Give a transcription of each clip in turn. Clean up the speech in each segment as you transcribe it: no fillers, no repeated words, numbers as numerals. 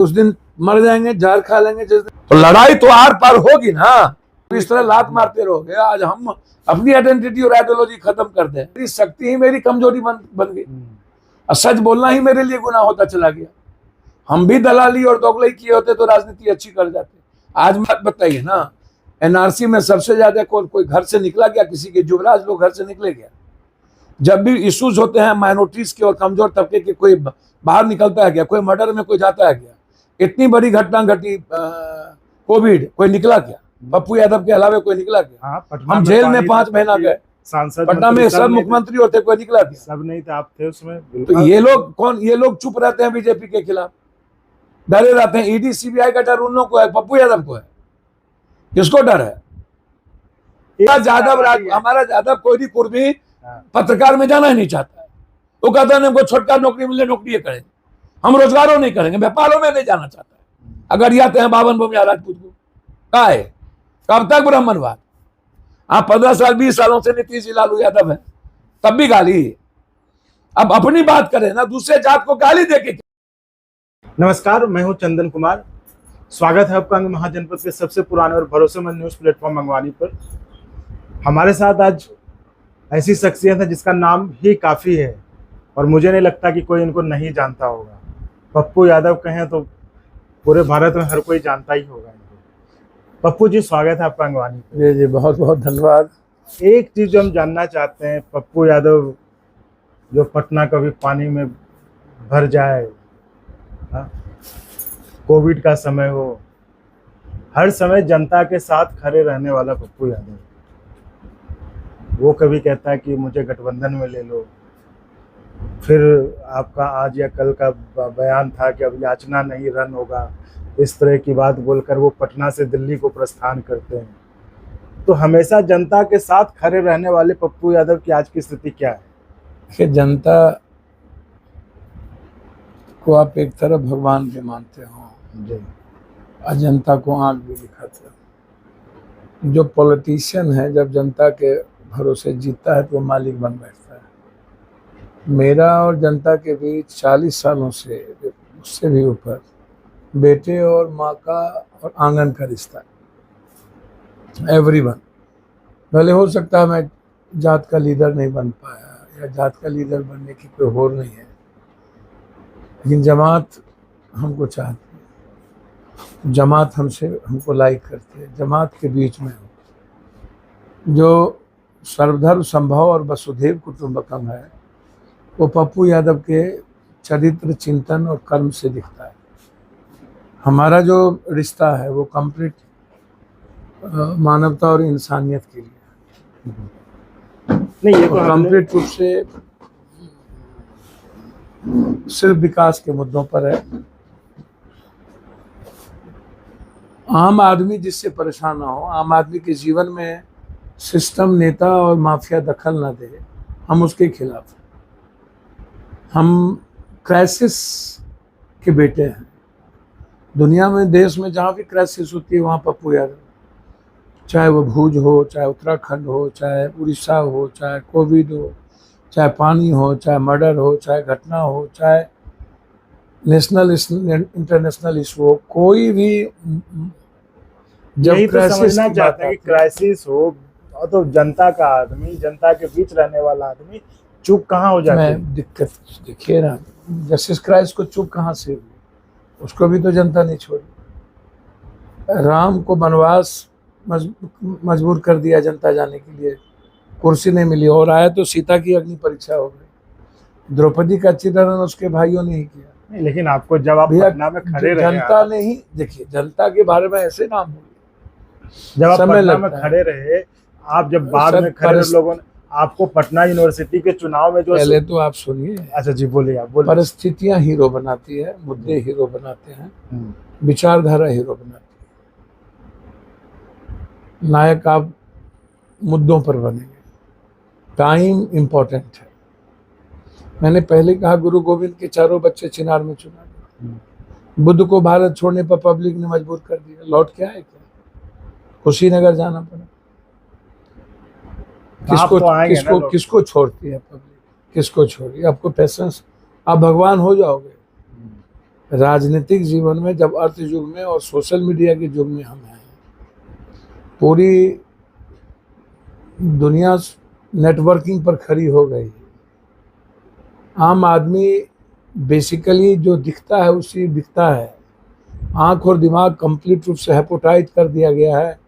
उस दिन मर जाएंगे, जहर खा लेंगे जिस दिन। तो लड़ाई तो आर पार होगी ना। इस तरह लात मारते रहोगे, आज हम अपनी आइडेंटिटी और आइडियोलॉजी खत्म कर दें। मेरी शक्ति ही मेरी कमजोरी बन गई, और सच बोलना ही मेरे लिए गुनाह होता चला गया। हम भी दलाली और दोगलाई किए होते तो राजनीति अच्छी कर जाते। आज बात बताइए ना, एनआरसी में सबसे ज्यादा कोई घर से निकला गया, किसी के जुबराज लोग घर से निकले गया। जब भी इश्यूज होते हैं माइनॉरिटीज के और कमजोर तबके के, कोई बाहर निकलता है क्या? कोई मर्डर में कोई जाता है क्या? इतनी बड़ी घटना घटी कोविड, कोई निकला क्या? पप्पू यादव के अलावा कोई निकला क्या? हम जेल में 5 महीना गए, सांसद पटना में सब मुख्यमंत्री होते, कोई निकला क्या? सब नहीं थे, आप थे उसमें। तो ये लोग कौन? ये लोग चुप रहते हैं बीजेपी के खिलाफ, डरे रहते हैं। ईडी सीबीआई का डर उन लोगों को है, पप्पू यादव को है। किसको डर है? हमारा जादव कोई भी कुर्मी पत्रकार में जाना ही नहीं चाहता है। वो कहता है हमको छोटका नौकरी मिले, नौकरी करेंगे, हम रोजगारों नहीं करेंगे, व्यापारों में नहीं जाना चाहता है। अगर आते हैं बावन भूमिया राजपूत को, क्या है? कब तक ब्राह्मणवाद? आप 15 साल 20 सालों से नीतीश लालू यादव है, तब भी गाली। अब अपनी बात करें ना, दूसरे जात को गाली देके। नमस्कार, मैं हूं चंदन कुमार। स्वागत है आपका महाजनपद के सबसे पुराने और भरोसेमंद न्यूज प्लेटफॉर्म मंगवानी पर। हमारे साथ आज ऐसी शख्सियत है जिसका नाम ही काफी है और मुझे नहीं लगता कि कोई इनको नहीं जानता होगा। पप्पू यादव कहें तो पूरे भारत में हर कोई जानता ही होगा इनको। पप्पू जी, स्वागत है आपका मंगवानी पर। जी जी, बहुत बहुत धन्यवाद। एक चीज जो हम जानना चाहते हैं, पप्पू यादव जो पटना कभी पानी में भर जाए, कोविड का समय हो, हर समय जनता के साथ खड़े रहने वाला पप्पू यादव, वो कभी कहता है कि मुझे गठबंधन में ले लो। फिर आपका आज या कल का बयान था कि अब याचना नहीं रन होगा, इस तरह की बात बोलकर वो पटना से दिल्ली को प्रस्थान करते हैं। तो हमेशा जनता के साथ खड़े रहने वाले पप्पू यादव की आज की स्थिति क्या है? कि जनता को आप एक तरफ भगवान के मानते हो जी, और जनता को आंख भी दिखाते हो। जो पॉलिटिशियन है जब जनता के भरोसे जीतता है तो वो मालिक बन बैठता है। मेरा और जनता के बीच 40 सालों से, उससे भी ऊपर, बेटे और माँ का और आंगन का रिश्ता है। एवरीवन, भले हो सकता है मैं जात का लीडर नहीं बन पाया या जात का लीडर बनने की कोई होड़ नहीं है, लेकिन जमात हमको चाहती है, जमात हमको लाइक करती है। जमात के बीच में जो सर्वधर्म संभव और वसुधैव कुटुंबकम है, वो पप्पू यादव के चरित्र, चिंतन और कर्म से दिखता है। हमारा जो रिश्ता है वो कंप्लीट मानवता और इंसानियत के लिए नहीं, ये तो कंप्लीट रूप से सिर्फ विकास के मुद्दों पर है। आम आदमी जिससे परेशान ना हो, आम आदमी के जीवन में सिस्टम, नेता और माफिया दखल ना दे, हम उसके खिलाफ हैं। हम क्राइसिस के बेटे हैं। दुनिया में, देश में जहाँ भी क्राइसिस होती है वहाँ पप्पू यादव, चाहे वो भूज हो, चाहे उत्तराखंड हो, चाहे उड़ीसा हो, चाहे कोविड हो, चाहे पानी हो, चाहे मर्डर हो, चाहे घटना हो, चाहे नेशनल इंटरनेशनल इशू हो, कोई भी जब क्राइसिस चाहते हैं कि क्राइसिस हो तो जनता का आदमी, जनता के बीच रहने वाला आदमी चुप कहाँ हो जाता है? दिक्कत देखिए ना, जस्टिस क्राइस्ट को चुप कहाँ से हुई? उसको भी तो जनता नहीं छोड़ी। राम को वनवास मजबूर कर दिया जनता जाने के लिए, कुर्सी नहीं मिली, और आया तो सीता की अग्नि परीक्षा हो गई। द्रौपदी का चित्रण उसके भाइयों ने ही किया। नहीं, लेकिन आपको जब आप पटना में खड़े रहे, जनता ने ही, देखिए जनता के बारे में ऐसे नाम बोले, जब आप पटना में खड़े रहे, आप जब बाद में खड़े लोगों ने आपको पटना यूनिवर्सिटी के चुनाव में जो, पहले तो आप सुनिए। अच्छा जी, बोलिए आप बोलिए। परिस्थितियां हीरो बनाती है, मुद्दे हीरो बनाते हैं, विचारधारा हीरो बनाती है। नायक आप मुद्दों पर बनेंगे, टाइम इम्पोर्टेंट है। मैंने पहले कहा, गुरु गोविंद के 4 बच्चे चिनार में चुना गए। बुद्ध को भारत छोड़ने पर पब्लिक ने मजबूर कर दिया, लौट के आए क्या? कुशीनगर जाना पड़ा। किसको छोड़ती है पब्लिक? किसको छोड़ी? आपको पेशेंस, आप भगवान हो जाओगे। राजनीतिक जीवन में, जब अर्थ युग में और सोशल मीडिया के युग में हम हैं, पूरी दुनिया नेटवर्किंग पर खड़ी हो गई। आम आदमी बेसिकली जो दिखता है उसी दिखता है। आंख और दिमाग कंप्लीट रूप से हेपोटाइज कर दिया गया है,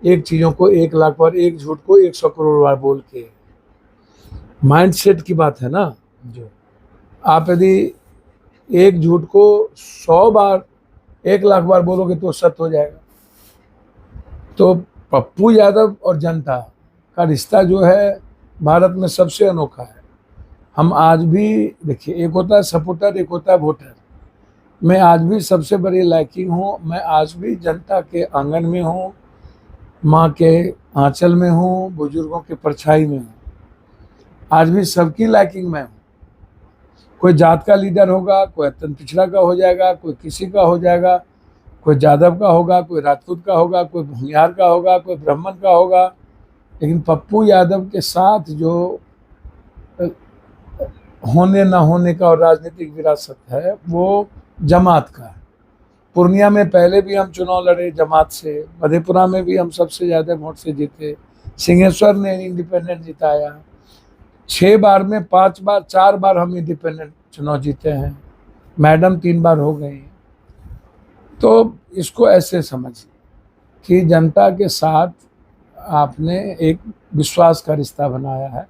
एक चीज़ों को 1 लाख बार, एक झूठ को 100 करोड़ बार बोल के। माइंडसेट की बात है ना। जी आप यदि एक झूठ को 100 बार, 1 लाख बार बोलोगे तो सत्य हो जाएगा। तो पप्पू यादव और जनता का रिश्ता जो है भारत में सबसे अनोखा है। हम आज भी देखिए, एक होता है सपोर्टर, एक होता है वोटर। मैं आज भी सबसे बड़ी लाइकिंग हूँ, मैं आज भी जनता के आंगन में हूँ, माँ के आंचल में हूँ, बुजुर्गों के परछाई में हूँ। आज भी सबकी लाइकिंग में हूँ। कोई जात का लीडर होगा, कोई अत्यंत पिछड़ा का हो जाएगा, कोई किसी का हो जाएगा, कोई जादव का होगा, कोई राजपूत का होगा, कोई भूमिहार का होगा, कोई ब्राह्मण का होगा। लेकिन पप्पू यादव के साथ जो होने ना होने का और राजनीतिक विरासत है वो जमात का है। पूर्णिया में पहले भी हम चुनाव लड़े जमात से, मधेपुरा में भी हम सबसे ज़्यादा वोट से जीते, सिंहेश्वर ने इंडिपेंडेंट जिताया, 6 बार में 5 बार 4 बार हम इंडिपेंडेंट चुनाव जीते हैं, मैडम 3 बार हो गई। तो इसको ऐसे समझिए कि जनता के साथ आपने एक विश्वास का रिश्ता बनाया है,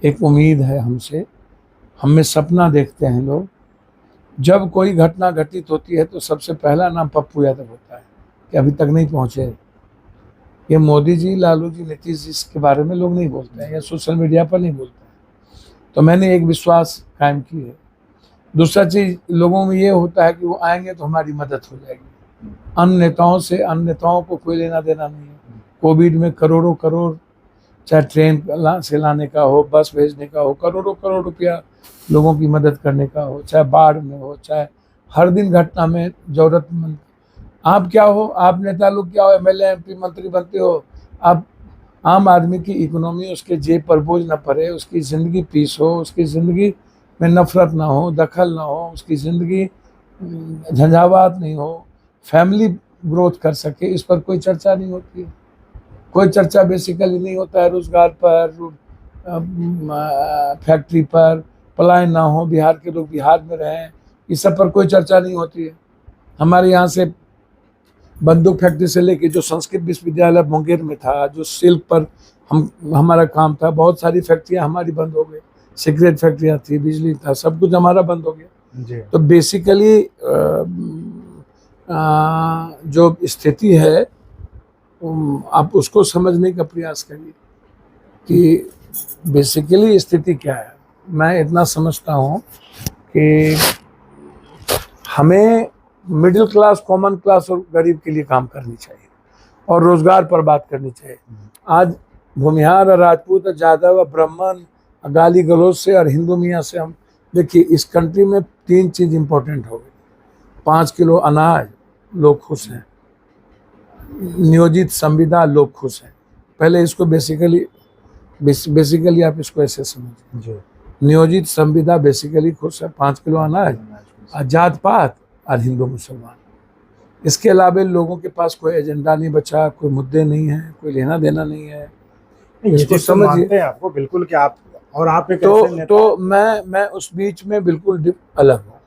एक उम्मीद है हमसे, हमें सपना देखते हैं लोग। जब कोई घटना घटित होती है तो सबसे पहला नाम पप्पू यादव होता है कि अभी तक नहीं पहुँचे। ये मोदी जी, लालू जी, नीतीश जी के बारे में लोग नहीं बोलते हैं या सोशल मीडिया पर नहीं बोलते हैं। तो मैंने एक विश्वास कायम की है। दूसरा चीज़, लोगों में ये होता है कि वो आएंगे तो हमारी मदद हो जाएगी। अन्य नेताओं से, अन्य नेताओं को कोई लेना देना नहीं है। कोविड में करोड़ों करोड़, चाहे ट्रेन से लाने का हो, बस भेजने का हो, करोड़ों करोड़ रुपया लोगों की मदद करने का हो, चाहे बाढ़ में हो, चाहे हर दिन घटना में ज़रूरतमंद। आप क्या हो, आप नेता लोग क्या हो, एमएलए एमपी मंत्री बनते हो, आप आम आदमी की इकोनॉमी, उसके जेब पर बोझ न पड़े, उसकी ज़िंदगी पीस हो, उसकी ज़िंदगी में नफरत ना हो, दखल ना हो, उसकी ज़िंदगी झंझावात नहीं हो, फैमिली ग्रोथ कर सके, इस पर कोई चर्चा नहीं होती है। कोई चर्चा बेसिकली नहीं होता है रोजगार पर, फैक्ट्री पर, पलायन ना हो, बिहार के लोग बिहार में रहें, इस सब पर कोई चर्चा नहीं होती है। हमारे यहाँ से बंदूक फैक्ट्री से लेके जो संस्कृत विश्वविद्यालय मुंगेर में था, जो सिल्क पर हमारा काम था, बहुत सारी फैक्ट्रियाँ हमारी बंद हो गई। सिगरेट फैक्ट्रियाँ थी, बिजली था, सब कुछ हमारा बंद हो गया जी तो बेसिकली जो स्थिति है आप उसको समझने का प्रयास करिए कि बेसिकली स्थिति क्या है। मैं इतना समझता हूँ कि हमें मिडिल क्लास, कॉमन क्लास और गरीब के लिए काम करनी चाहिए और रोजगार पर बात करनी चाहिए। आज भूमिहार और राजपूत और जादव और ब्राह्मण, गाली गलौज से और हिंदू मियाँ से हम देखिए, इस कंट्री में 3 चीज़ इम्पोर्टेंट हो गई। 5 किलो अनाज, लोग खुश हैं। नियोजित संविदा, लोग खुश हैं। पहले इसको बेसिकली आप इसको ऐसे समझिए, जी नियोजित संविदा बेसिकली खुश है, 5 किलो अनाज, जात पात और हिंदू मुसलमान। इसके अलावा लोगों के पास कोई एजेंडा नहीं बचा, कोई मुद्दे नहीं है, कोई लेना देना नहीं है। इसको समझिए आपको बिल्कुल कि आप और आप एक ऐसे नेता तो मैं उस बीच में बिल्कुल अलग हूँ।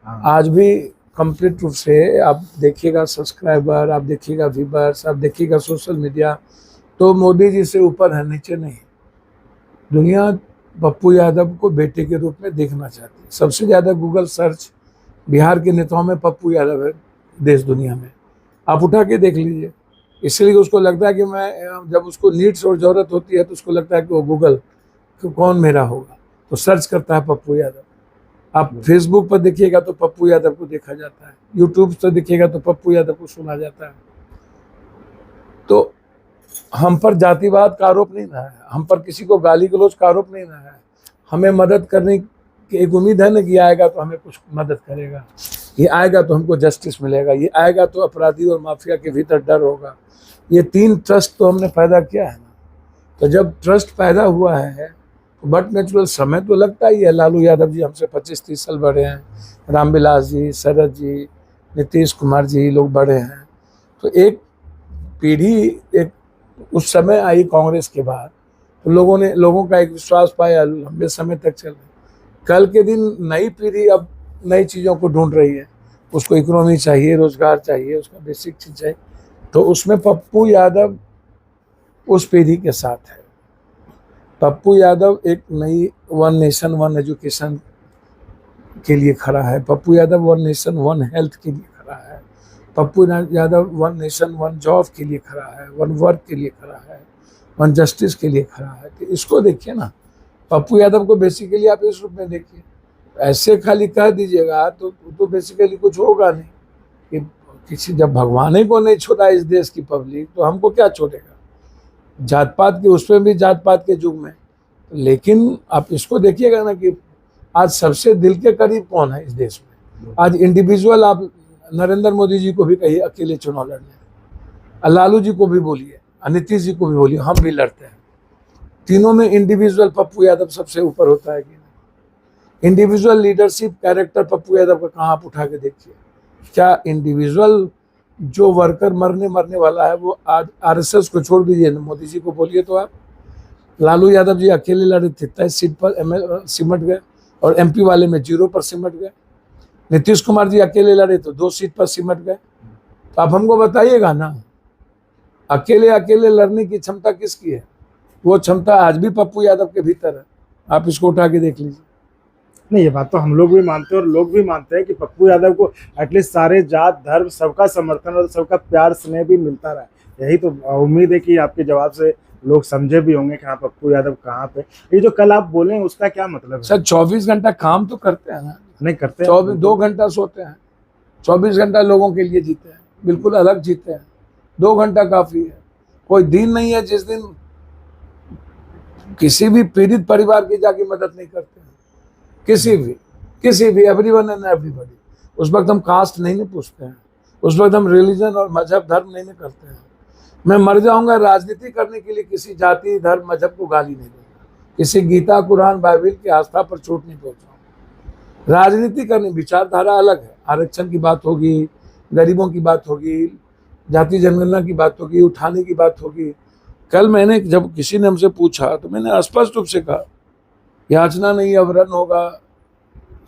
हाँ। आज भी कंप्लीट रूप से आप देखिएगा सब्सक्राइबर, आप देखिएगा व्यूअर्स, आप देखिएगा सोशल मीडिया, तो मोदी जी से ऊपर है, नीचे नहीं। दुनिया पप्पू यादव को बेटे के रूप में देखना चाहती है। सबसे ज़्यादा गूगल सर्च बिहार के नेताओं में पप्पू यादव है देश दुनिया में, आप उठा के देख लीजिए। इसलिए उसको लगता है कि मैं, जब उसको नीड्स और ज़रूरत होती है तो उसको लगता है कि वो गूगल कौन मेरा होगा, तो सर्च करता है पप्पू यादव। आप फेसबुक पर देखिएगा तो पप्पू यादव को देखा जाता है, यूट्यूब से देखिएगा तो पप्पू यादव को सुना जाता है। तो हम पर जातिवाद का आरोप नहीं रहा है, हम पर किसी को गाली गलौज का आरोप नहीं रहा है। हमें मदद करने की एक उम्मीद है ना कि आएगा तो हमें कुछ मदद करेगा, ये आएगा तो हमको जस्टिस मिलेगा, ये आएगा तो अपराधी और माफिया के भीतर डर होगा। ये 3 ट्रस्ट तो हमने पैदा किया है ना। तो जब ट्रस्ट पैदा हुआ है, बट नेचुरल समय तो लगता ही है। लालू यादव जी हमसे 25-30 साल बड़े हैं, रामविलास जी, शरद जी, नीतीश कुमार जी लोग बड़े हैं। तो एक पीढ़ी एक उस समय आई कांग्रेस के बाद, तो लोगों का एक विश्वास पाया, लंबे समय तक चल रही। कल के दिन नई पीढ़ी अब नई चीज़ों को ढूंढ रही है, उसको इकोनॉमी चाहिए, रोजगार चाहिए, उसका बेसिक चीज़ चाहिए। तो उसमें पप्पू यादव उस पीढ़ी के साथ है। पप्पू यादव एक नई वन नेशन वन एजुकेशन के लिए खड़ा है। Pappu Yadav one nation one health के लिए खड़ा है। Pappu Yadav one nation one job के लिए खड़ा है, वन वर्क के लिए खड़ा है, वन जस्टिस के लिए खड़ा है। तो इसको देखिए ना, पप्पू यादव को बेसिकली आप इस रूप में देखिए। ऐसे खाली कह दीजिएगा तो बेसिकली कुछ होगा नहीं। कि किसी जब भगवान ही को नहीं छोड़ा इस देश की पब्लिक, तो हमको क्या छोड़ेगा। जात पात के, उसमें भी जात पात के युग में। लेकिन आप इसको देखिएगा ना कि आज सबसे दिल के करीब कौन है इस देश में। आज इंडिविजुअल आप नरेंद्र मोदी जी को भी कहिए अकेले चुनाव लड़ने, लालू जी को भी बोलिए, नीतीश जी को भी बोलिए, हम भी लड़ते हैं। तीनों में इंडिविजुअल पप्पू यादव सबसे ऊपर होता है कि नहीं। Individual leadership character Pappu Yadav का कहाँ आप उठा के देखिए। क्या इंडिविजुअल जो वर्कर मरने वाला है वो आज आरएसएस को छोड़ दीजिए, मोदी जी को बोलिए तो आप। लालू यादव जी अकेले लड़े थे, 23 सीट पर सिमट गए और एमपी वाले में 0 पर सिमट गए। नीतीश कुमार जी अकेले लड़े तो 2 सीट पर सिमट गए। तो आप हमको बताइएगा ना, अकेले लड़ने की क्षमता किसकी है। वो क्षमता आज भी पप्पू यादव के भीतर है। आप इसको उठा के देख लीजिए। नहीं, ये बात तो हम लोग भी मानते हैं और लोग भी मानते हैं कि पप्पू यादव को एटलीस्ट सारे जात धर्म सबका समर्थन और सबका प्यार स्नेह भी मिलता रहा है। यही तो उम्मीद है कि आपके जवाब से लोग समझे भी होंगे कि हाँ पप्पू यादव कहाँ पे। ये जो कल आप बोले हैं उसका क्या मतलब है? सर 24 घंटा काम तो करते हैं ना। नहीं करते, 2 घंटा सोते हैं, 24 घंटा लोगों के लिए जीते हैं, बिल्कुल अलग जीते हैं। 2 घंटा काफी है। कोई दिन नहीं है जिस दिन किसी भी पीड़ित परिवार की जाके मदद नहीं करते हैं। किसी भी एवरीवन एंड एवरीबॉडी। उस वक्त हम कास्ट नहीं पूछते हैं, उस वक्त हम रिलीजन और मजहब धर्म नहीं करते हैं। मैं मर जाऊंगा राजनीति करने के लिए किसी जाति धर्म मजहब को गाली नहीं दूंगा, किसी गीता कुरान बाइबिल की आस्था पर चोट नहीं पहुंचाऊंगा। राजनीति करने विचारधारा अलग है। आरक्षण की बात होगी, गरीबों की बात होगी, जाति जनगणना की बात होगी, उठाने की बात होगी। कल मैंने जब किसी ने हमसे पूछा तो मैंने स्पष्ट रूप से कहा, याचना नहीं अब रन होगा,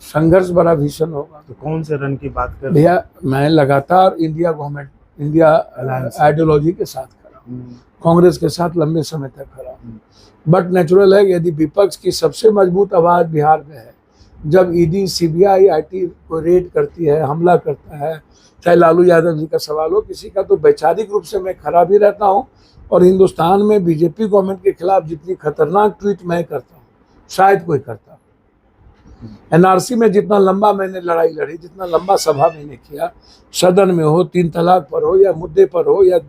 संघर्ष बड़ा भीषण होगा। तो कौन से रन की बात कर? भैया मैं लगातार इंडिया गवर्नमेंट, इंडिया आइडियोलॉजी के साथ खड़ा हूँ, कांग्रेस के साथ लंबे समय तक खड़ा हूँ। बट नेचुरल है यदि विपक्ष की सबसे मजबूत आवाज बिहार में है, जब ईडी सीबीआई आईटी को रेड करती है, हमला करता है, चाहे लालू यादव जी का सवाल हो किसी का, तो वैचारिक रूप से मैं खड़ा भी रहता हूँ। और हिंदुस्तान में बीजेपी गवर्नमेंट के खिलाफ जितनी खतरनाक ट्वीट मैं करता हूँ शायद कोई करता। एनआरसी में जितना लंबा मैंने लड़ाई लड़ी, जितना लंबा सभा मैंने किया, सदन में हो, 3 तलाक पर हो, या मुद्दे पर हो, या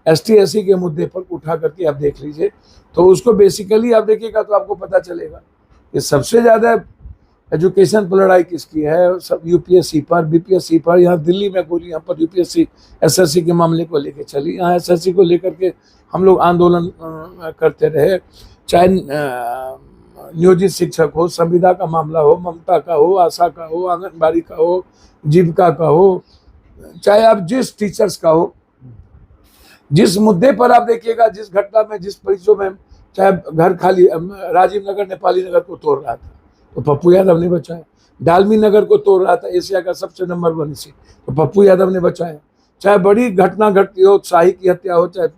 एसटी एससी के मुद्दे पर उठा करके आप देख लीजिए, तो उसको बेसिकली आप देखिएगा तो आपको पता चलेगा कि सबसे ज़्यादा एजुकेशन पर लड़ाई किसकी है। सब यूपीएससी पर, बीपीएससी पर, यहाँ दिल्ली में गोली, यहाँ पर यूपीएससी एसएससी के मामले को लेकर चली, यहाँ एसएससी को लेकर के हम लोग आंदोलन करते रहे। चाहे नियोजित शिक्षक हो, संविदा का मामला हो, ममता का हो, आशा का हो, आंगनबाड़ी का हो, जीविका का हो, चाहे आप जिस टीचर्स का हो, जिस मुद्दे पर आप देखिएगा, जिस घटना में, जिस परिचय में, चाहे घर खाली राजीव नगर नेपाली नगर को तोड़ रहा था तो पप्पू यादव ने बचाया, डालमी नगर को तोड़ रहा था एशिया का सबसे नंबर 1 सीट तो पप्पू यादव ने बचाया। चाहे बड़ी घटना घटती हो, शाही की हत्या हो, चाहे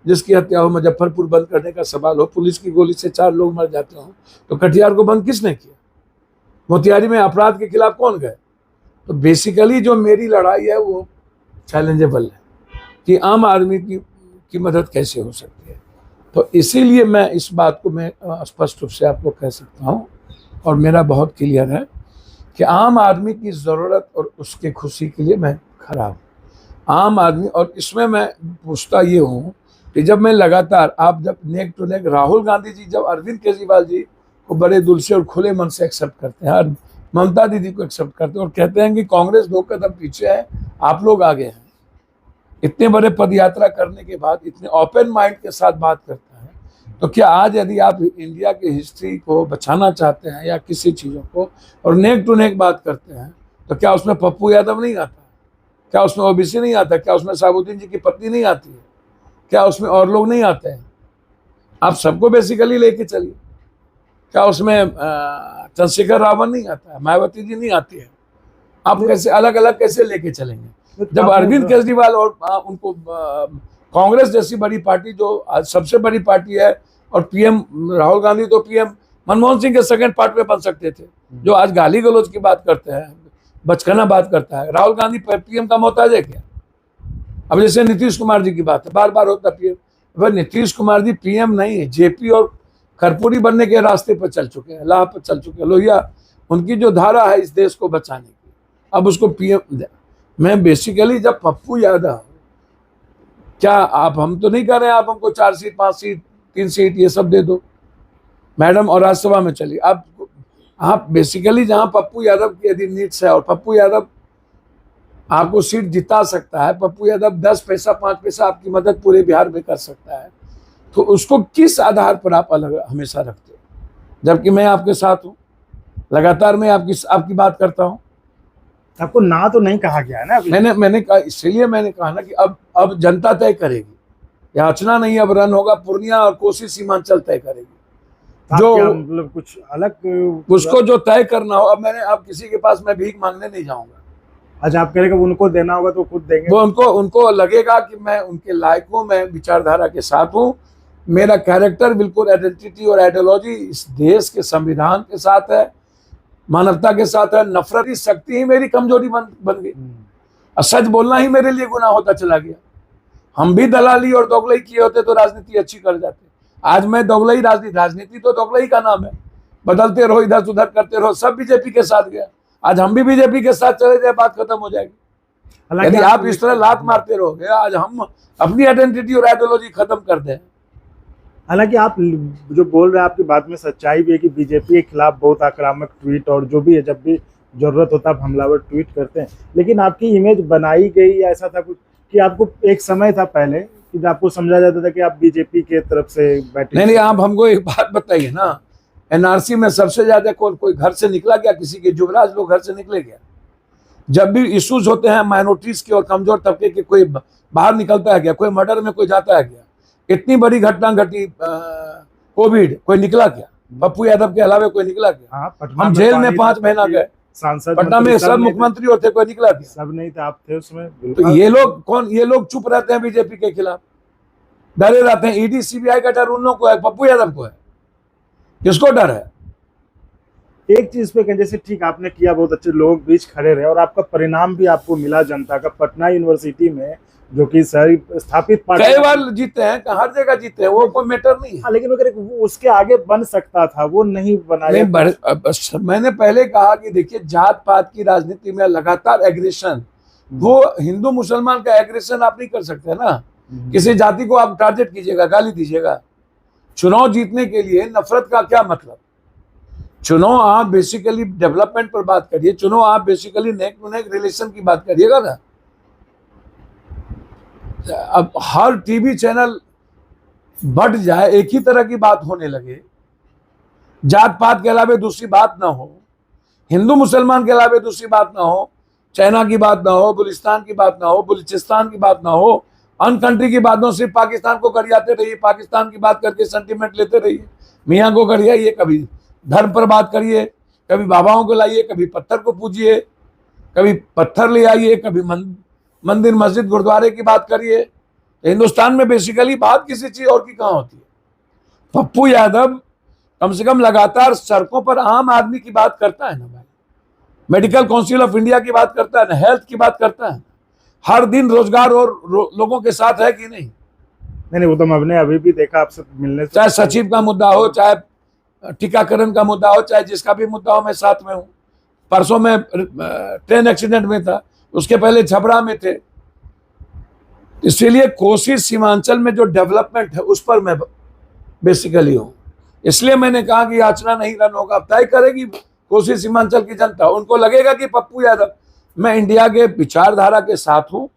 जिसकी हत्या हो, मुजफ्फरपुर बंद करने का सवाल हो, पुलिस की गोली से 4 लोग मर जाते हो, तो कटिहार को बंद किसने किया? मोतिहारी में अपराध के खिलाफ कौन गए? तो बेसिकली जो मेरी लड़ाई है वो चैलेंजेबल है कि आम आदमी की मदद कैसे हो सकती है। तो इसीलिए मैं इस बात को मैं स्पष्ट रूप से आपको कह सकता हूँ और मेरा बहुत क्लियर है कि आम आदमी की ज़रूरत और उसके खुशी के लिए मैं खड़ा हूँ। आम आदमी, और इसमें मैं पूछता ये हूँ कि जब मैं लगातार, आप जब neck to neck Rahul Gandhi ji जब अरविंद केजरीवाल जी को बड़े दिल से और खुले मन से एक्सेप्ट करते हैं, और ममता दीदी को एक्सेप्ट करते हैं और कहते हैं कि कांग्रेस 2 कदम पीछे है, आप लोग आगे हैं, इतने बड़े पद यात्रा करने के बाद इतने ओपन माइंड के साथ बात करता है, तो क्या आज यदि आप इंडिया की हिस्ट्री को बचाना चाहते हैं या किसी चीज़ों को और नेक टू नेक बात करते हैं, तो क्या उसमें पप्पू यादव नहीं आता? क्या उसमें ओबीसी नहीं आता? क्या उसमें साबुद्दीन जी की पत्नी नहीं आती है? क्या उसमें और लोग नहीं आते हैं? आप सबको बेसिकली लेके चलिए। क्या उसमें चंद्रशेखर रावण नहीं आता है? मायावती जी नहीं आती है? आप कैसे अलग अलग कैसे लेके चलेंगे? जब अरविंद केजरीवाल और उनको कांग्रेस जैसी बड़ी पार्टी जो आज सबसे बड़ी पार्टी है, और पीएम राहुल गांधी तो पीएम मनमोहन सिंह के सेकंड पार्ट में बन सकते थे, जो आज गाली गलौज की बात करते हैं, बचकाना बात करता है। राहुल गांधी पीएम का मोहताज है क्या? अब जैसे नीतीश कुमार जी की बात है, बार बार होता पीएम। भाई नीतीश कुमार जी पीएम नहीं है, जेपी और कर्पूरी बनने के रास्ते पर चल चुके हैं, लाह पर चल चुके हैं। लोहिया उनकी जो धारा है इस देश को बचाने की, अब उसको पीएम। मैं बेसिकली जब पप्पू यादव, क्या आप, हम तो नहीं कर रहे हैं आप हमको 4 सीट 5 सीट 3 सीट ये सब दे दो मैडम, और राज्यसभा में चलिए। आप बेसिकली जहां पप्पू यादव की यदि नीड्स है, और पप्पू यादव आपको सीट जिता सकता है, पप्पू यादव 10 पैसा 5 पैसा आपकी मदद पूरे बिहार में कर सकता है, तो उसको किस आधार पर आप अलग हमेशा रखते हो? जबकि मैं आपके साथ हूँ, लगातार मैं आपकी बात करता हूँ। आपको ना तो नहीं कहा गया है ना अभी? मैंने कहा, इसलिए मैंने कहा ना कि अब जनता तय करेगी। याचना नहीं, अब रन होगा पूर्णिया और कोसी सीमांचल तय करेगी। जो मतलब कुछ अलग उसको जो तय करना हो, अब अब किसी के पास मैं भीख मांगने नहीं जाऊंगा। अच्छा, आप कह रहे हैं उनको देना होगा तो खुद देंगे? वो उनको लगेगा कि मैं उनके लायक हूँ, मैं विचारधारा के साथ हूँ, मेरा कैरेक्टर बिल्कुल आइडेंटिटी और आइडियोलॉजी इस देश के संविधान के साथ है, मानवता के साथ है। नफरत की शक्ति ही मेरी कमजोरी बन गई, और सच बोलना ही मेरे लिए गुनाह होता चला गया। हम भी दलाली और दोगलई किए होते तो राजनीति अच्छी कर जाते। आज मैं दोगलई राजनीति तो दोगलई का नाम है, बदलते रहो, इधर उधर करते रहो। सब बीजेपी के साथ गया, आज हम भी बीजेपी के साथ चले जाए, बात खत्म हो जाएगी। यदि आप इस तरह लात मारते रहोगे, आज हम अपनी आइडेंटिटी और आइडियोलॉजी खत्म कर दें। हालांकि आप जो बोल रहे हैं आपकी बात में सच्चाई भी है कि बीजेपी के खिलाफ बहुत आक्रामक ट्वीट और जो भी है, जब भी जरूरत होता है हमलावर ट्वीट करते हैं, लेकिन आपकी इमेज बनाई गई ऐसा था कुछ कि आपको एक समय था पहले कि आपको समझा जाता था कि आप बीजेपी के तरफ से बैठे? नहीं, आप हमको एक बात बताइए ना, एनआरसी में सबसे ज्यादा कोई घर से निकला क्या? किसी के युवराज लोग घर से निकले क्या? जब भी इश्यूज होते हैं माइनॉरिटीज के और कमजोर तबके के, कोई बाहर निकलता है क्या? कोई मर्डर में कोई जाता है क्या? इतनी बड़ी घटना घटी कोविड, कोई निकला क्या? पप्पू यादव के अलावा कोई निकला क्या? हम जेल में 5 महीना गए, सांसद पटना में सब मुख्यमंत्री होते, कोई निकला क्या? सब नहीं थे, आप थे उसमें। तो ये लोग कौन? ये लोग चुप रहते हैं बीजेपी के खिलाफ, डरे रहते हैं। ईडी सीबीआई का डर उन लोगों को है, पप्पू यादव को है। किसको डर है? एक चीज पे जैसे ठीक आपने किया, बहुत अच्छे लोग बीच खड़े रहे और आपका परिणाम भी आपको मिला जनता का। पटना यूनिवर्सिटी में जो कि सारी स्थापित पार्टी, कई बार जीते हैं, हर जगह जीते हैं, वो कोई मैटर नहीं है। लेकिन वो उसके आगे बन सकता था, वो नहीं बनाया। मैंने पहले कहा कि देखिए, जात पात की राजनीति में लगातार एग्रेशन, वो हिंदू मुसलमान का एग्रेशन आप नहीं कर सकते ना। किसी जाति को आप टारगेट कीजिएगा, गाली दीजिएगा। चुनाव जीतने के लिए नफरत का क्या मतलब? चुनाव आप बेसिकली डेवलपमेंट पर बात करिए, चुनाव आप basically neck to neck relation की बात करिएगा ना। अब हर टीवी चैनल बढ़ जाए, एक ही तरह की बात होने लगे, जात पात के अलावा दूसरी बात ना हो, हिंदू मुसलमान के अलावा दूसरी बात ना हो, चाइना की बात ना हो, बुलिस्तान की बात ना हो, बलूचिस्तान की बात ना हो, अन कंट्री की बात ना हो, सिर्फ पाकिस्तान को गरियाते रहिए, पाकिस्तान की बात करके सेंटीमेंट लेते रहिए, मियाँ को गरियाइए, कभी धर्म पर बात करिए, कभी बाबाओं को लाइए, कभी पत्थर को पूजिए, कभी पत्थर ले आइए, कभी मंदिर मस्जिद गुरुद्वारे की बात करिए। हिंदुस्तान में बेसिकली बात किसी चीज और की कहाँ होती है? पप्पू यादव कम से कम लगातार सड़कों पर आम आदमी की बात करता है ना भाई, मेडिकल काउंसिल ऑफ इंडिया की बात करता है ना, हेल्थ की बात करता है, हर दिन रोजगार और लोगों के साथ है कि नहीं? नहीं, वो तो हमने अभी भी देखा आपसे मिलने से, चाहे सचिव का मुद्दा हो, चाहे टीकाकरण का मुद्दा हो, चाहे जिसका भी मुद्दा हो, मैं साथ में हूँ। परसों में ट्रेन एक्सीडेंट में था, उसके पहले छपरा में थे। इसीलिए कोसी सीमांचल में जो डेवलपमेंट है उस पर मैं बेसिकली हूँ। इसलिए मैंने कहा कि याचना नहीं रन होगा, तय करेगी कोसी सीमांचल की जनता। उनको लगेगा कि पप्पू यादव, मैं इंडिया के विचारधारा के साथ हूँ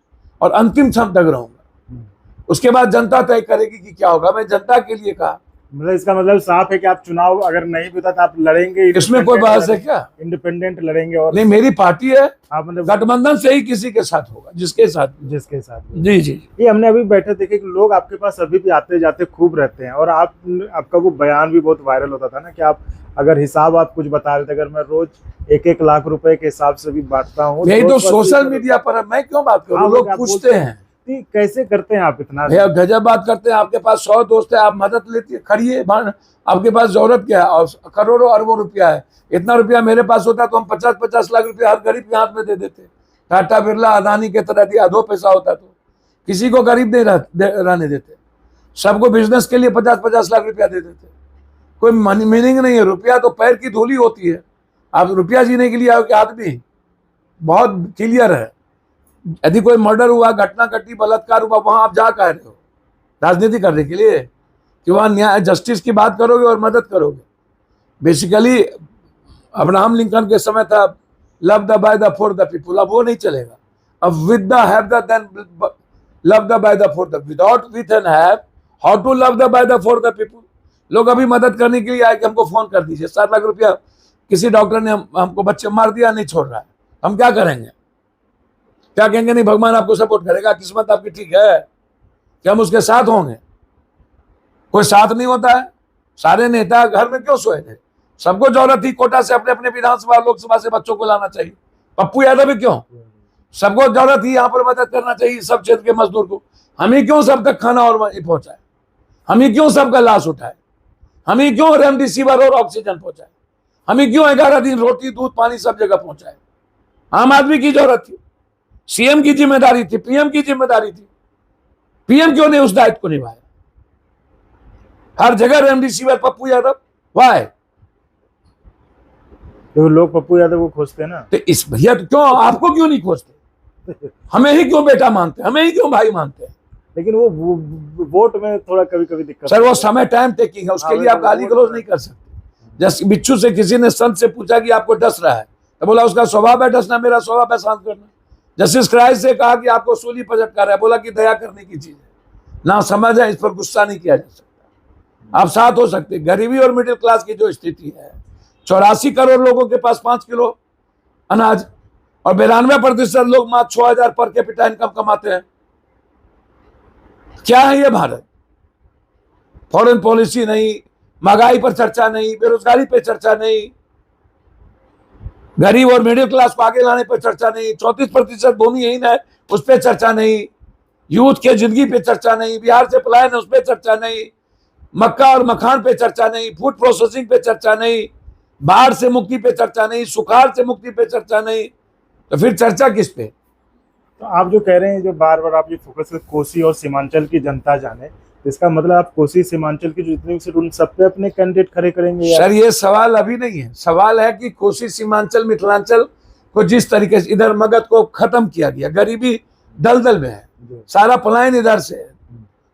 और अंतिम क्षण तक रहूंगा। उसके बाद जनता तय करेगी कि क्या होगा। मैं जनता के लिए कहा, मतलब इसका मतलब साफ है कि आप चुनाव अगर नहीं भी होता तो आप लड़ेंगे, इसमें कोई बहस है क्या? इंडिपेंडेंट लड़ेंगे। और नहीं, मेरी पार्टी है, आप मतलब गठबंधन से ही किसी के साथ होगा, जिसके साथ भी। जी जी। ये हमने अभी बैठे देखे कि लोग आपके पास अभी भी आते जाते खूब रहते हैं, और आपका वो बयान भी बहुत वायरल होता था ना कि आप अगर हिसाब आप कुछ बता रहे थे, अगर मैं रोज 1-1 लाख रुपए के हिसाब से भी बांटता हूँ, यही तो सोशल मीडिया पर है, मैं क्यों बात करूँ? लोग पूछते हैं कैसे करते हैं आप इतना? गजब बात करते हैं। आपके पास 100 दोस्त है, आप मदद लेती है, खड़िए, आपके पास जरूरत क्या है? और करोड़ों अरबों रुपया है। इतना रुपया मेरे पास होता तो हम 50-50 लाख रुपया हर गरीब के हाथ में दे देते। टाटा बिरला अदानी के तरह दिया, 2 पैसा होता तो किसी को गरीब नहीं रहने देते, सबको बिजनेस के लिए 50-50 लाख रुपया दे देते। कोई मीनिंग नहीं है। रुपया तो पैर की धूली होती है। आप रुपया जीने के लिए आओ कि आदमी बहुत क्लियर है। यदि कोई मर्डर हुआ, घटना घटी, बलात्कार हुआ, वहां आप जा कह रहे हो राजनीति करने के लिए कि वहां न्याय जस्टिस की बात करोगे और मदद करोगे? बेसिकली अब्राहम लिंकन के समय था love the by the for the people, अब वो नहीं चलेगा। अब with the have the then love the by the for the, without with and have, how to love the by the for the people. लोग अभी मदद करने के लिए आए कि हमको फोन कर दीजिए, 7 लाख रुपया किसी डॉक्टर ने हमको बच्चे मार दिया, नहीं छोड़ रहा है, हम क्या करेंगे? क्या कहेंगे? नहीं, भगवान आपको सपोर्ट करेगा, किस्मत आपकी ठीक है, कि हम उसके साथ होंगे। कोई साथ नहीं होता है। सारे नेता घर में क्यों सोए थे? सबको जरूरत थी कोटा से अपने अपने विधानसभा लोकसभा से बच्चों को लाना चाहिए। पप्पू यादव भी क्यों? सबको जरूरत थी यहाँ पर मदद करना चाहिए सब क्षेत्र के मजदूर को। हम ही क्यों सब तक खाना और पहुंचाए? हम ही क्यों सबका लाश उठाए? हम ही क्यों रेमडेसिविर और ऑक्सीजन पहुंचाए? हम ही क्यों 11 दिन रोटी दूध पानी सब जगह पहुंचाए? आम आदमी की जरूरत थी, सीएम की जिम्मेदारी थी, पीएम की जिम्मेदारी थी। पीएम क्यों नहीं उस दायित्व को निभाया? हर जगह रेमडेसिविर पप्पू यादव, वाई? तो लोग पप्पू यादव को खोजते हैं ना, तो इस भैया तो क्यों आपको क्यों नहीं खोजते? हमें ही क्यों बेटा मानते, हमें ही क्यों भाई मानते हैं? लेकिन वो वोट में थोड़ा कभी कभी दिक्कत। सर वो समय टाइम टेकिंग है, उसके लिए आप गाली गलौज नहीं कर सकते। जैसे बिच्छू से किसी ने संत से पूछा कि आपको डस रहा है, तो बोला उसका स्वभाव है डसना, मेरा स्वभाव है शांत करना। जस्टिस क्राइस्ट से कहा कि आपको सूली पर झटका रहा है, बोला कि दया करने की चीज है, ना समझ है, इस पर गुस्सा नहीं किया जा सकता। आप साथ हो सकते। गरीबी और मिडिल क्लास की जो स्थिति है, 84 करोड़ लोगों के पास 5 किलो अनाज, और 92% लोग मात्र 6,000 पर कैपिटा इनकम कमाते हैं। क्या है ये भारत? फॉरेन पॉलिसी नहीं, महंगाई पर चर्चा नहीं, बेरोजगारी पर चर्चा नहीं, गरीब और मिडिल क्लास को आगे लाने पर चर्चा नहीं, 34% भूमिहीन है उस पर चर्चा नहीं, यूथ के जिंदगी पे चर्चा नहीं, बिहार से पलायन है उस पर चर्चा नहीं, मक्का और मखान पे चर्चा नहीं, फूड प्रोसेसिंग पे चर्चा नहीं, बाढ़ से मुक्ति पे चर्चा नहीं, सुखाड़ से मुक्ति पे चर्चा नहीं, तो फिर चर्चा किस पे? तो आप जो कह रहे हैं, जो बार बार आप ये फोकस कर कोसी और सीमांचल की जनता जाने, इसका मतलब आप कोसी सीमांचल की जो जितने भी सीट उन सब पे अपने कैंडिडेट खड़े करेंगे? सर ये सवाल अभी नहीं है। सवाल है कि कोसी सीमांचल मिथिलांचल को जिस तरीके से इधर मगध को खत्म किया गया, गरीबी दलदल में है, सारा पलायन इधर से है,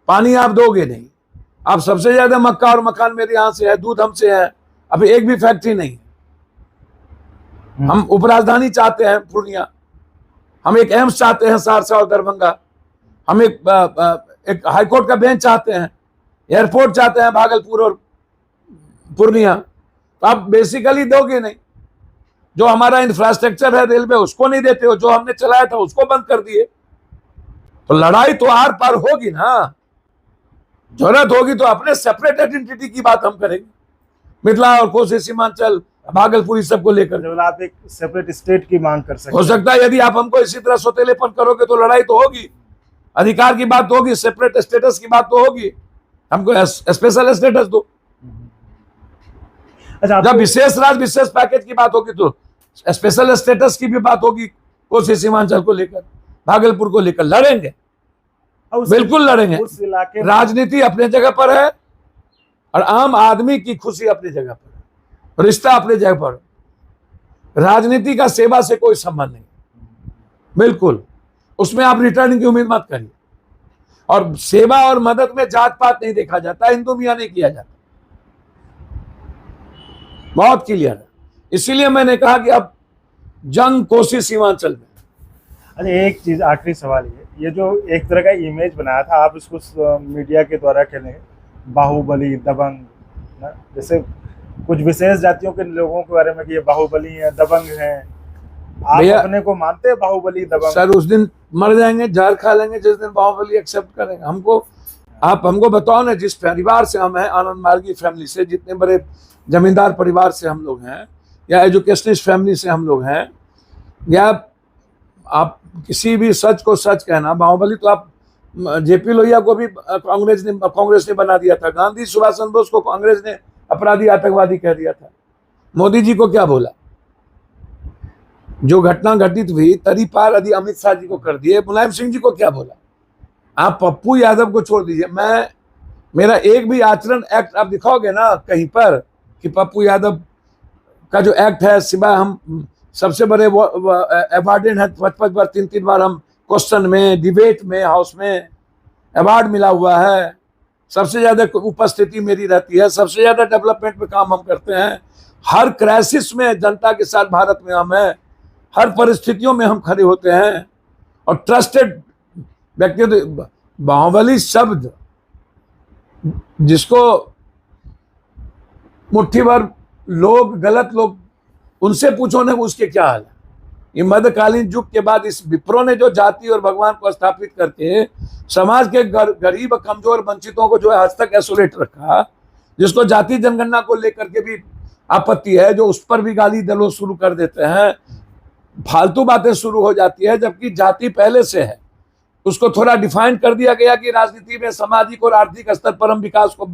पानी आप दोगे नहीं। आप सबसे ज्यादा मक्का और मकान मेरे यहाँ से है, दूध हमसे है, अभी एक भी फैक्ट्री नहीं। हम उपराजधानी चाहते हैं पूर्णिया, हम एक एम्स चाहते हैं सहरसा और दरभंगा, हम एक हाईकोर्ट का बेंच चाहते हैं, एयरपोर्ट चाहते हैं भागलपुर और पूर्णिया। तो आप बेसिकली दोगे नहीं। जो हमारा इंफ्रास्ट्रक्चर है रेलवे, उसको नहीं देते हो, जो हमने चलाया था उसको बंद कर दिए। तो लड़ाई तो आर पार होगी ना। जरूरत होगी तो अपने सेपरेट आइडेंटिटी की बात हम करेंगे, मिथिला और कोसी सीमांचल भागलपुर सबको लेकर। आप एक सेपरेट स्टेट की मांग कर सकते हो सकता है। यदि आप हमको इसी तरह सोतेलेपन करोगे तो लड़ाई तो होगी, अधिकार की बात तो होगी, सेपरेट स्टेटस की बात तो होगी, हमको स्पेशल स्टेटस दो। अच्छा, जब विशेष राज्य विशेष पैकेज की बात होगी तो स्पेशल स्टेटस की भी बात होगी। कोसी सीमांचल को लेकर, भागलपुर को लेकर लड़ेंगे, बिल्कुल लड़ेंगे। उस इलाके राजनीति अपने जगह पर है और आम आदमी की खुशी अपनी जगह पर है, रिश्ता अपनी जगह पर। राजनीति का सेवा से कोई संबंध नहीं, बिल्कुल। उसमें आप रिटर्न की उम्मीद मत करिए। और सेवा और मदद में जात पात नहीं देखा जाता, हिंदू मियां नहीं किया जाता, बहुत क्लियर है। इसीलिए मैंने कहा कि अब जंग कोसी सीमांचल में। अच्छा, एक चीज आखिरी सवाल, ये जो एक तरह का इमेज बनाया था आप इसको मीडिया के द्वारा खेलेंगे, बाहुबली, दबंग, ना, जैसे कुछ विशेष जातियों के लोगों के बारे में कि ये बाहुबली है, दबंग है, आप भैया अपने को मानते हैं बाहुबली दबंग? सर उस दिन मर जाएंगे, जहर खा लेंगे जिस दिन बाहुबली एक्सेप्ट करेंगे हमको। आप हमको बताओ ना, जिस परिवार से हम हैं, आनंद मार्गी फैमिली से, जितने बड़े जमींदार परिवार से हम लोग हैं, या एजुकेशनिस्ट फैमिली से हम लोग हैं, या आप किसी भी सच को सच कहना, बाहुबली तो आप जेपी लोहिया को भी कांग्रेस ने बना दिया था, गांधी सुभाष चंद्र बोस को कांग्रेस ने अपराधी आतंकवादी कह दिया था, मोदी जी को क्या बोला? जो घटना घटित हुई तरी पार यदि अमित शाह जी को कर दिए, मुलायम सिंह जी को क्या बोला? आप पप्पू यादव को छोड़ दीजिए, मेरा एक भी आचरण एक्ट आप दिखाओगे ना कहीं पर कि पप्पू यादव का जो एक्ट है, सिवाय हम सबसे बड़े अवार्डेड है, 55 बार 3-3 बार हम क्वेश्चन में, डिबेट में, हाउस में अवार्ड मिला हुआ है, सबसे ज्यादा उपस्थिति मेरी रहती है, सबसे ज्यादा डेवलपमेंट में काम हम करते हैं, हर क्राइसिस में जनता के साथ भारत में हम हैं, हर परिस्थितियों में हम खड़े होते हैं और ट्रस्टेड व्यक्ति। बाहुबली शब्द जिसको मुट्ठी भर लोग, गलत लोग, उनसे पूछो ना उसके क्या हाल है। ये मध्यकालीन युग के बाद इस विप्रो ने जो जाति और भगवान को स्थापित करके समाज के गरीब, कमजोर, वंचितों को जो है हद तक आइसोलेट रखा, जिसको जाति जनगणना को लेकर के भी आपत्ति है, जो उस पर भी गाली गलौज शुरू कर देते हैं, फालतू बातें शुरू हो जाती है, जबकि जाति पहले से है। उसको थोड़ा डिफाइन कर दिया गया कि राजनीति में सामाजिक और आर्थिक स्तर पर हम विकास को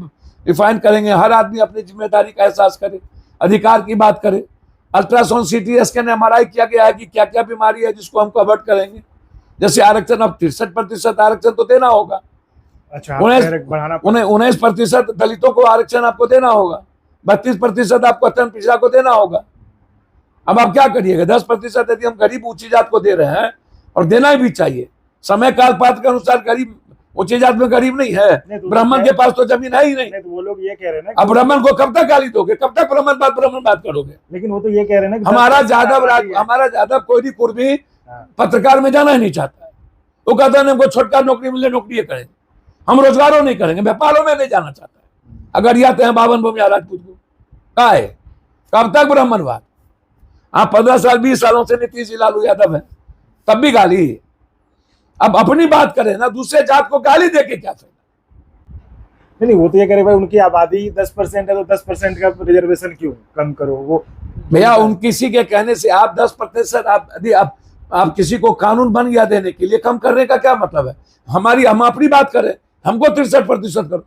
डिफाइन करेंगे, हर आदमी अपनी जिम्मेदारी का एहसास करे, अधिकार की बात करे। अल्ट्रासाउंड, सीटी स्कैन, MRI किया गया है कि क्या क्या बीमारी है जिसको हम कवर करेंगे। जैसे आरक्षण, अब 63% आरक्षण तो देना होगा। अच्छा, 19% दलितों को आरक्षण आपको देना होगा, 32% आपको अत्यंत पिछड़ा को देना होगा। अब आप क्या करिएगा? 10% यदि हम गरीब ऊंची जात को दे रहे हैं, और देना भी चाहिए, समय काल पात्र के अनुसार गरीब ऊंची जात में गरीब नहीं है, ब्राह्मण के पास तो जमीन है ही नहीं। तो वो लोग ये कह रहे हैं ना, अब ब्राह्मण को कब तक गाली दोगे? कब तक ब्राह्मण बात करोगे? लेकिन वो तो ये कह रहे हैं ना हमारा जादव कोई भी कुर्मी पत्रकार में जाना ही नहीं चाहता है। वो कहता है हमको छोटका नौकरी मिले, नौकरी करेंगे, हम रोजगारों नहीं करेंगे, व्यापारों में नहीं जाना चाहता है। अगर आते हैं 52 भूमिया राजपूत को का है, कब तक ब्राह्मणवाद? आप 15 साल 20 सालों से नीतीश जी, लालू यादव है, तब भी गाली। अब अपनी बात करें ना, दूसरे जात को गाली देके क्या फायदा? नहीं, वो तो ये कह रहे भाई उनकी आबादी 10% है तो 10% का रिजर्वेशन क्यों कम करो? वो भैया उन किसी के कहने से आप 10% आप किसी को कानून बन गया देने के लिए, कम करने का क्या मतलब है? हम अपनी बात करें, हमको 63% करो।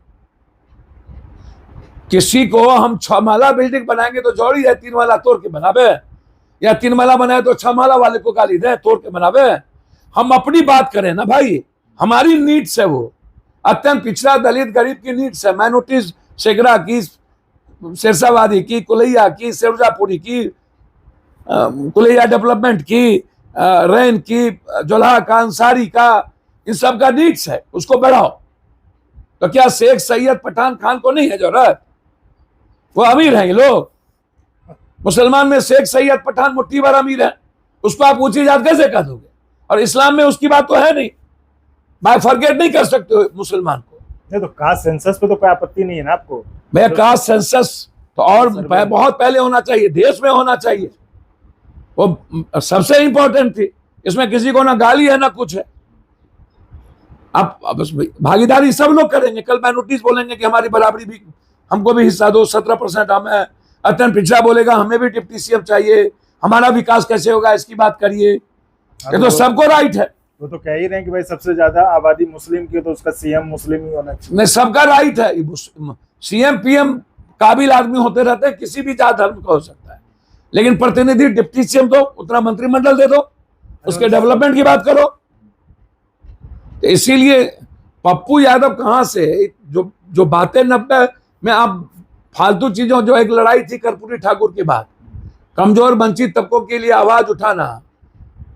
किसी को हम 6 माला बिल्डिंग बनाएंगे तो जोड़ी है 3 माला तोड़ के बनावे, या 3 माला बनाए तो 6 माला वाले को गाली दे, तोड़ के बनावे। हम अपनी बात करें ना भाई, हमारी नीड्स है, वो अत्यंत पिछड़ा, दलित, गरीब की नीड्स है। माइनॉरिटीज, सेगरा की, शेरशाबादी की, कुलैया की, शेरजापुरी की, कुलैया डेवलपमेंट की, रैन की, जोल्हा का, अंसारी का, इन सब का नीड्स है, उसको बढ़ाओ। तो क्या शेख सैयद पठान खान को नहीं है जरूरत? वो अमीर हैं ये लोग। मुसलमान में शेख सैयद पठान मुट्ठी भर अमीर है, उसको आप ऊंची जात कैसे कह दोगे? और इस्लाम में उसकी बात तो है नहीं, बाइफरकेट नहीं कर सकते हो मुसलमान को। नहीं, तो कास्ट सेंसस पे तो कोई आपत्ति नहीं है ना आपको? भैया कास्ट सेंसस तो और बहुत पहले होना चाहिए, देश में होना चाहिए, वो सबसे इंपॉर्टेंट थी। इसमें किसी को ना गाली है ना कुछ है। अब भागीदारी सब लोग करेंगे। कल माइनॉरिटीज बोलेंगे कि हमारी बराबरी भी, हमको भी हिस्सा दो, 17% हमें। अत्यंत पिछड़ा बोलेगा हमें भी डिप्टी CM चाहिए, हमारा विकास कैसे होगा इसकी बात करिए। ये तो सबको राइट है। वो तो कह ही रहे हैं कि भाई सबसे ज्यादा आबादी मुस्लिम की, तो उसका CM मुस्लिम ही होना चाहिए। नहीं, सबका राइट है। CM PM काबिल आदमी होते रहते हैं, किसी भी जात धर्म का हो सकता है, लेकिन प्रतिनिधि डिप्टी CM दो, उतना मंत्रिमंडल दे दो, उसके डेवलपमेंट की बात करो। तो इसीलिए पप्पू यादव कहां से जो बातें 90 में, आप फालतू चीजों, जो एक लड़ाई थी कर्पूरी ठाकुर की बात, कमजोर वंचित तबकों के लिए आवाज उठाना,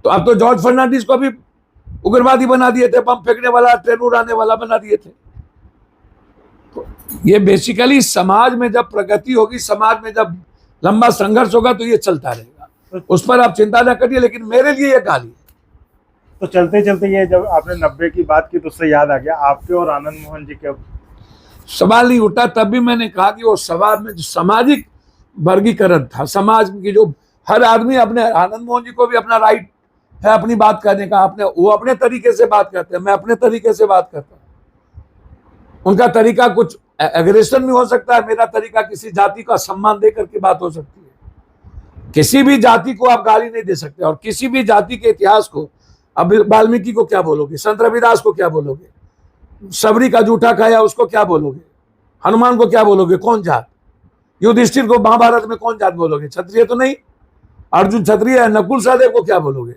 तो अब तो जॉर्ज फर्नांडिस को भी उग्रवादी बना दिए थे, बम फेंकने वाला, ट्रेन उड़ाने वाला बना दिए थे। तो ये बेसिकली समाज में जब प्रगति होगी, समाज में जब लंबा संघर्ष होगा, तो ये चलता रहेगा, उस पर आप चिंता न करिए। लेकिन मेरे लिए ये गाली है। तो चलते चलते ये जब आपने 90 की बात की तो उससे याद आ गया आपके और आनंद मोहन जी के सवाल नहीं उठा। तब भी मैंने कहा कि वो सवाल में जो सामाजिक वर्गीकरण था, समाज की जो हर आदमी अपने, आनंद मोहन जी को भी अपना राइट है अपनी बात करने का, अपने वो अपने तरीके से बात करते हैं, मैं अपने तरीके से बात करता हूँ। उनका तरीका कुछ एग्रेशन भी हो सकता है, मेरा तरीका किसी जाति का सम्मान देकर के बात हो सकती है। किसी भी जाति को आप गाली नहीं दे सकते, और किसी भी जाति के इतिहास को, अब वाल्मीकि को क्या बोलोगे, संत रविदास को क्या बोलोगे, सबरी का जूठा खाया उसको क्या बोलोगे, हनुमान को क्या बोलोगे, कौन जात, युधिष्ठिर को महाभारत में कौन जात बोलोगे, क्षत्रिय तो नहीं, अर्जुन क्षत्रिय है, नकुल सहदेव को क्या बोलोगे,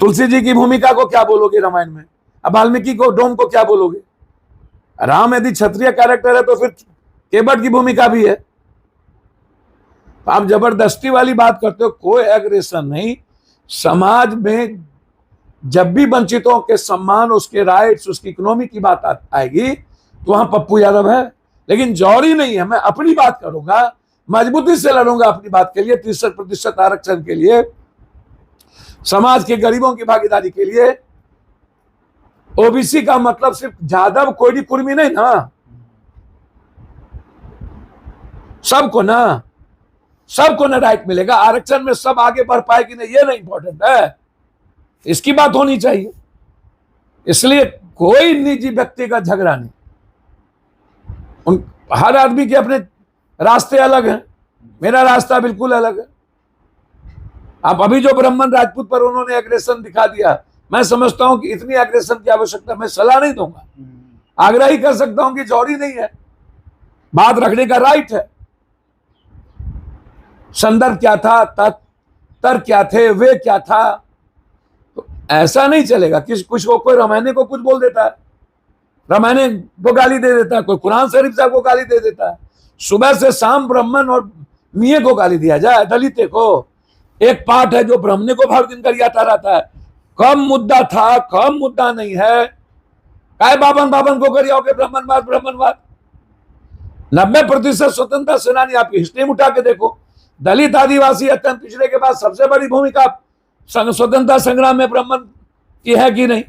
तुलसी जी की भूमिका को क्या बोलोगे रामायण में, अब वाल्मीकि को, डोम को क्या बोलोगे। राम यदि क्षत्रिय कैरेक्टर है तो फिर केवट की भूमिका भी है। आप जबरदस्ती वाली बात करते हो, कोई एग्रेशन नहीं। समाज में जब भी वंचितों के सम्मान, उसके राइट्स, उसकी इकोनॉमी की बात आएगी तो वहां पप्पू यादव है, लेकिन जौहरी नहीं है। मैं अपनी बात करूंगा, मजबूती से लड़ूंगा अपनी बात के लिए, 30% आरक्षण के लिए, समाज के गरीबों की भागीदारी के लिए। ओबीसी का मतलब सिर्फ जादव, कोई कुर्मी नहीं ना, सबको ना, सबको ना राइट मिलेगा। आरक्षण में सब आगे बढ़ पाए कि नहीं, ये नहीं इंपॉर्टेंट है, इसकी बात होनी चाहिए। इसलिए कोई निजी व्यक्तिगत झगड़ा नहीं, हर आदमी के अपने रास्ते अलग हैं, मेरा रास्ता बिल्कुल अलग है। आप अभी जो ब्राह्मण राजपूत पर उन्होंने एग्रेशन दिखा दिया, मैं समझता हूं कि इतनी एग्रेशन की आवश्यकता, मैं सलाह नहीं दूंगा, आग्रह ही कर सकता हूं कि जौहरी नहीं है, बात रखने का राइट है। संदर्भ क्या था, तर्क क्या थे, वे क्या था, तो ऐसा नहीं चलेगा। कुछ को कोई रामायण को कुछ बोल देता है, रामायण को गाली दे देता है, कोई कुरान शरीफ साहब को गाली दे देता है। सुबह से शाम ब्राह्मण और मिये को गाली दिया जाए, दलित को। एक पाठ है जो ब्राह्मण को भर दिन गरियाता रहता है, कम मुद्दा था, कम मुद्दा नहीं है, काय बाबन को गरियाओगे ब्राह्मणवाद। 90% स्वतंत्रता सेनानी, आपकी हिस्ट्री में उठा के देखो, दलित आदिवासी अत्यंत पिछड़े के बाद सबसे बड़ी भूमिका स्वतंत्रता संग्राम में ब्राह्मण की है कि नहीं।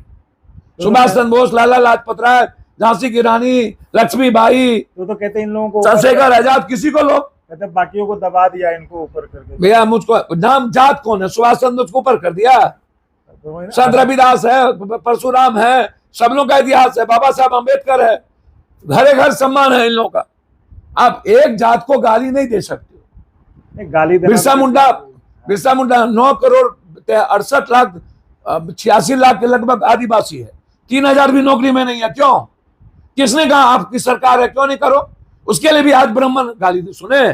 सुभाष चंद्र बोस, लाला लाजपत राय, झांसी की रानी लक्ष्मीबाई, तो कहते इन लोगों को, चंद्रशेखर आजाद, किसी को लोग कहते बाकियों को दबा दिया, इनको ऊपर कर दिया। भैया मुझको नाम जात कौन है, सुभाष चंद्र को ऊपर कर दिया, संत रविदास है, परशुराम है, सब लोगों का इतिहास है, बाबा साहब अम्बेडकर है, घरे घर सम्मान है इन लोगों का। आप एक जात को गाली नहीं दे सकते। गाली बिरसा मुंडा 9 करोड़ 68 लाख 86 लाख के लगभग आदिवासी है, 3000 भी नौकरी में नहीं है। क्यों? किसने कहा आपकी सरकार है, क्यों नहीं करो? उसके लिए भी आज ब्राह्मण गाली दे। सुने,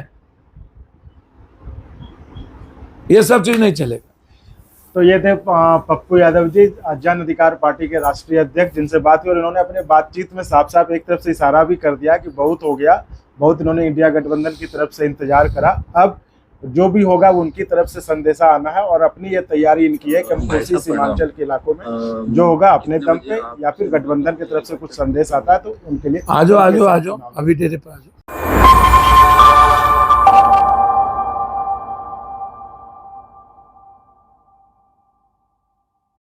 ये सब चीज नहीं चलेगा। तो ये थे पप्पू यादव जी, जन अधिकार पार्टी के राष्ट्रीय अध्यक्ष, जिनसे बात की, और इन्होंने अपने बातचीत में साफ साफ एक तरफ से इशारा भी कर दिया कि बहुत हो गया, बहुत इन्होंने इंडिया गठबंधन की तरफ से इंतजार करा, अब जो भी होगा वो उनकी तरफ से संदेशा आना है, और अपनी ये तैयारी इनकी है कि हम कोसी सीमांचल के इलाकों में जो होगा अपने दम पे, या फिर गठबंधन की तरफ से कुछ संदेश आता है तो उनके लिए आ जाओ अभी तेरे पास।